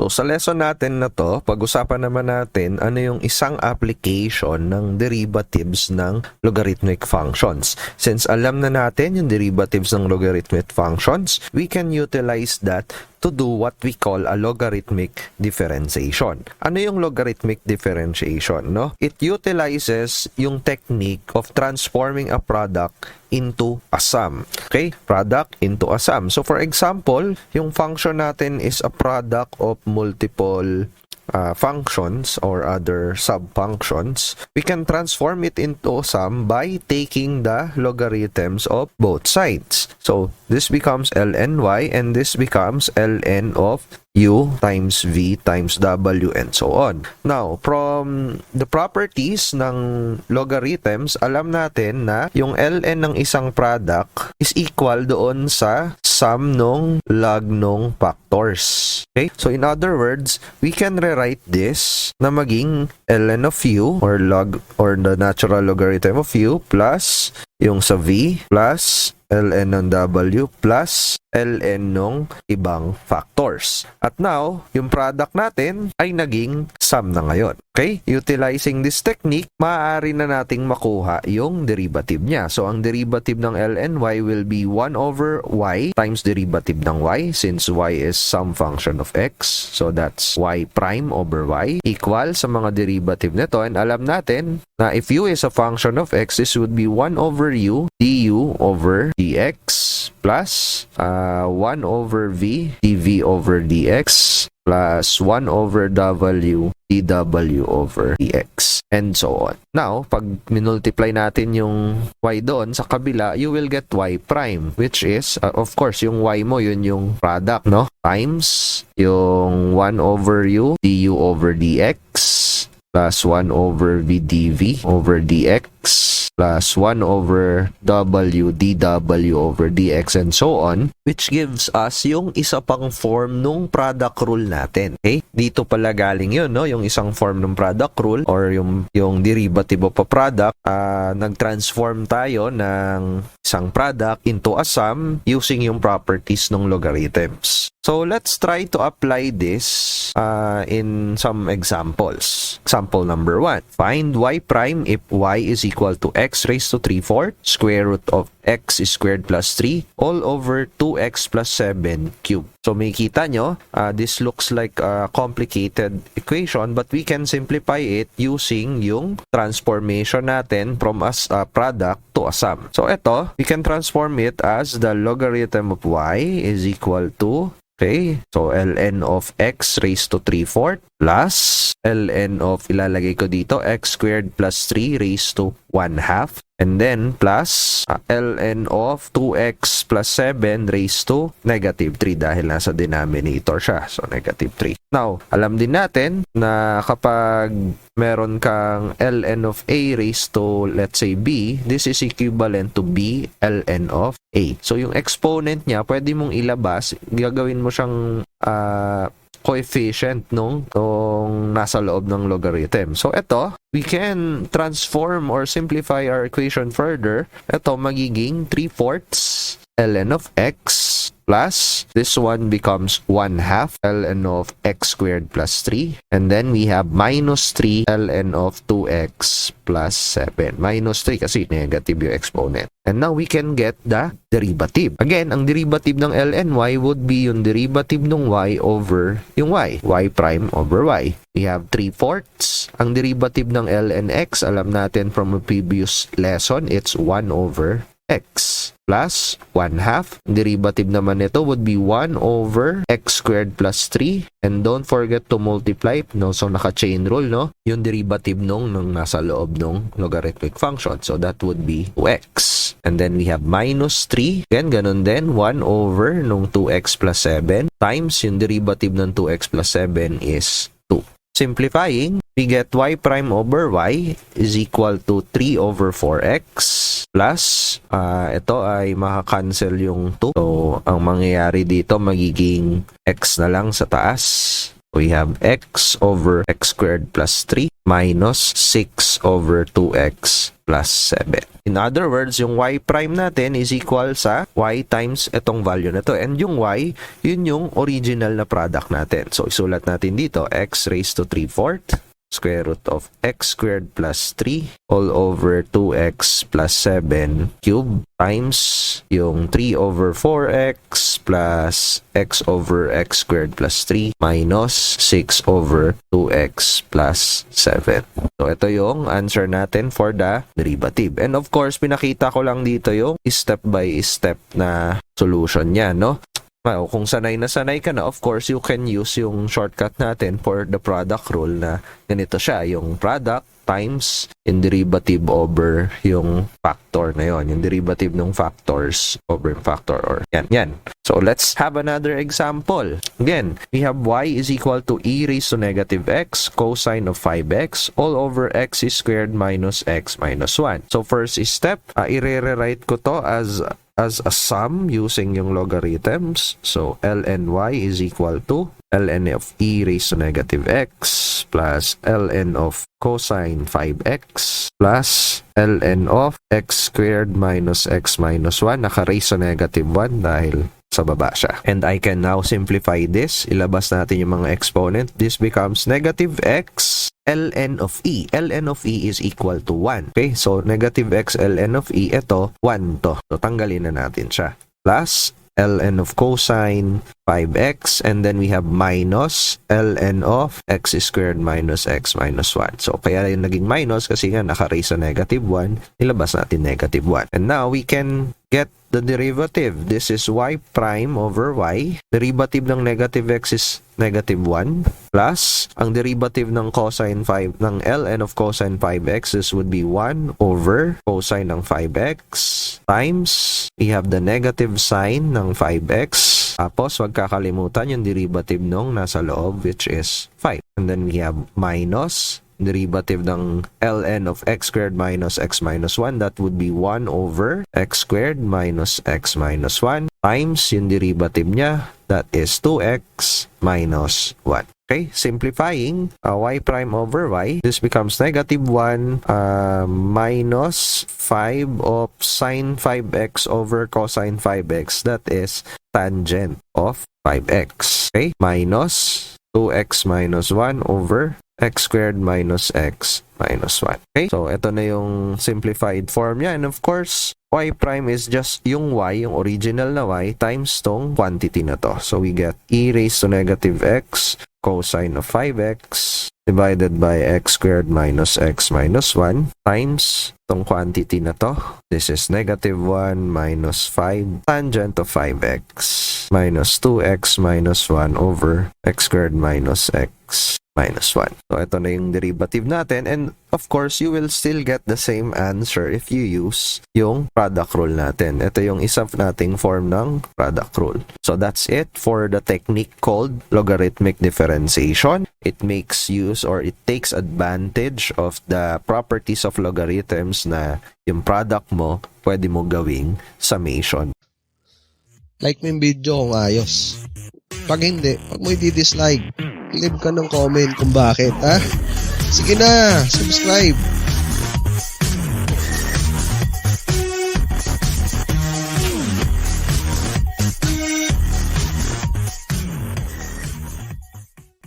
So sa lesson natin na to, pag-usapan naman natin ano yung isang application ng derivatives ng logarithmic functions. Since alam na natin yung derivatives ng logarithmic functions, we can utilize that to do what we call a logarithmic differentiation. Ano yung logarithmic differentiation, no? It utilizes yung technique of transforming a product into a sum. Okay? Product into a sum. So for example, yung function natin is a product of multiple functions or other sub-functions. We can transform it into a sum by taking the logarithms of both sides. So this becomes ln y and this becomes ln of u times v times w and so on. Now, from the properties ng logarithms, alam natin na yung ln ng isang product is equal doon sa sum nung log nung factors. Okay? So in other words, we can rewrite this na maging ln of u or log or the natural logarithm of u plus yung sa v plus ln ng w plus ln nung ibang factors. At now, yung product natin ay naging sum na ngayon. Okay? Utilizing this technique, maaari na nating makuha yung derivative niya. So, ang derivative ng ln y will be 1 over y times derivative ng y since y is some function of x. So, that's y prime over y equal sa mga derivative nito. And alam natin na if u is a function of x, this would be 1 over u du over dx plus 1 over v dv over dx plus 1 over w dw over dx and so on. Now, pag minultiply natin yung y doon sa kabila, you will get y prime, which is, of course, yung y mo, yun yung product, no? Times yung 1 over u du over dx plus 1 over v dv over dx plus 1 over w dw over dx and so on, which gives us yung isa pang form nung product rule natin. Okay? Dito pala galing yun, no? Yung isang form ng product rule or yung derivative of a product, nag-transform tayo ng isang product into a sum using yung properties ng logarithms. So let's try to apply this in some examples. Example number 1. Find y prime if y is equal to x raised to 3/4 square root of x squared plus 3 all over 2x plus 7 cubed. So may kita nyo, this looks like a complicated equation but we can simplify it using yung transformation natin from a product to a sum. So ito, we can transform it as the logarithm of y is equal to, okay, so ln of x raised to 3/4 plus ln of, ilalagay ko dito, x squared plus 3 raised to 1/2 and then plus ln of 2x plus 7 raised to negative 3 dahil nasa denominator siya. So negative 3. Now, alam din natin na kapag meron kang ln of a raised to, let's say, b, this is equivalent to b ln of a. So yung exponent niya, pwede mong ilabas, gagawin mo siyang coefficient nung nasa loob ng logarithm. So ito, we can transform or simplify our equation further. Ito magiging 3/4 ln of x plus this one becomes 1/2 ln of x squared plus 3 and then we have minus 3 ln of 2x plus 7. Minus 3 kasi negative yung exponent. And now we can get the derivative. Again, ang derivative ng ln y would be yung derivative ng y over yung y. Y prime over y. We have 3/4. Ang derivative ng ln x, alam natin from a previous lesson, it's 1 over x plus 1/2. Derivative naman nito would be 1 over x squared plus 3 and don't forget to multiply, no? So naka-chain rule, no? Yung derivative nung nasa loob nung logarithmic function. So that would be 2x. And then we have minus 3. Again, ganun din, 1 over nung 2x plus 7 times yung derivative ng 2x plus 7 is 2. Simplifying, we get y prime over y is equal to 3 over 4x plus, ito ay maka-cancel yung 2. So, ang mangyayari dito magiging x na lang sa taas. We have x over x squared plus 3 minus 6 over 2x plus 7. In other words, yung y prime natin is equal sa y times itong value na to. And yung y, yun yung original na product natin. So, isulat natin dito, x raised to 3/4 square root of x squared plus 3 all over 2x plus 7 cube times yung 3 over 4x plus x over x squared plus 3 minus 6 over 2x plus 7. So, ito yung answer natin for the derivative. And of course, pinakita ko lang dito yung step by step na solution niya, no? Well, kung sanay na sanay ka na, of course, you can use yung shortcut natin for the product rule na ganito siya, yung product times yung derivative over yung factor na yon, yung derivative ng factors over yung factor, or yan. So, let's have another example. Again, we have y is equal to e raised to negative x cosine of 5x all over x squared minus x minus 1. So, first step, i-rewrite ko to as a sum using yung logarithms. So, ln y is equal to ln of e raised to negative x plus ln of cosine 5x plus ln of x squared minus x minus 1. Naka-raise to negative 1 dahil sa baba siya. And I can now simplify this. Ilabas natin yung mga exponent. This becomes negative x ln of e. ln of e is equal to 1. Okay? So, negative x ln of e, ito, 1 to. So, tanggalin na natin siya. Plus ln of cosine 5x, and then we have minus ln of x squared minus x minus 1. So, kaya yung naging minus kasi nga naka-raise sa negative 1, nilabas natin negative 1. And now, we can get the derivative. This is y prime over y. Derivative ng negative x is negative 1 plus ang derivative ng cosine 5 ng ln of cosine 5x is would be 1 over cosine ng 5x times we have the negative sign ng 5x. Tapos wag kakalimutan yung derivative nung nasa loob, which is 5. And then we have minus derivative ng ln of x squared minus x minus 1, that would be 1 over x squared minus x minus 1 times yung derivative niya, that is 2x minus 1. Okay, simplifying y prime over y, this becomes negative 1 minus 5 of sine 5x over cosine 5x, that is tangent of 5x. Okay, minus 2x minus 1 over x squared minus x minus 1. Okay? So, ito na yung simplified form niya. And of course, y prime is just yung y, yung original na y, times tong quantity na to. So, we get e raised to negative x cosine of 5x divided by x squared minus x minus 1 times tong quantity na to. This is negative 1 minus 5 tangent of 5x minus 2x minus 1 over x squared minus x minus 1. So, ito na yung derivative natin. And, of course, you will still get the same answer if you use yung product rule natin. Ito yung isa nating form ng product rule. So, that's it for the technique called logarithmic differentiation. It makes use, or it takes advantage of the properties of logarithms na yung product mo, pwede mo gawing summation. Like mo yung video kung ayos. Pag hindi, pag mo i-dislike, leave ka ng comment kung bakit, ha? Sige na, subscribe.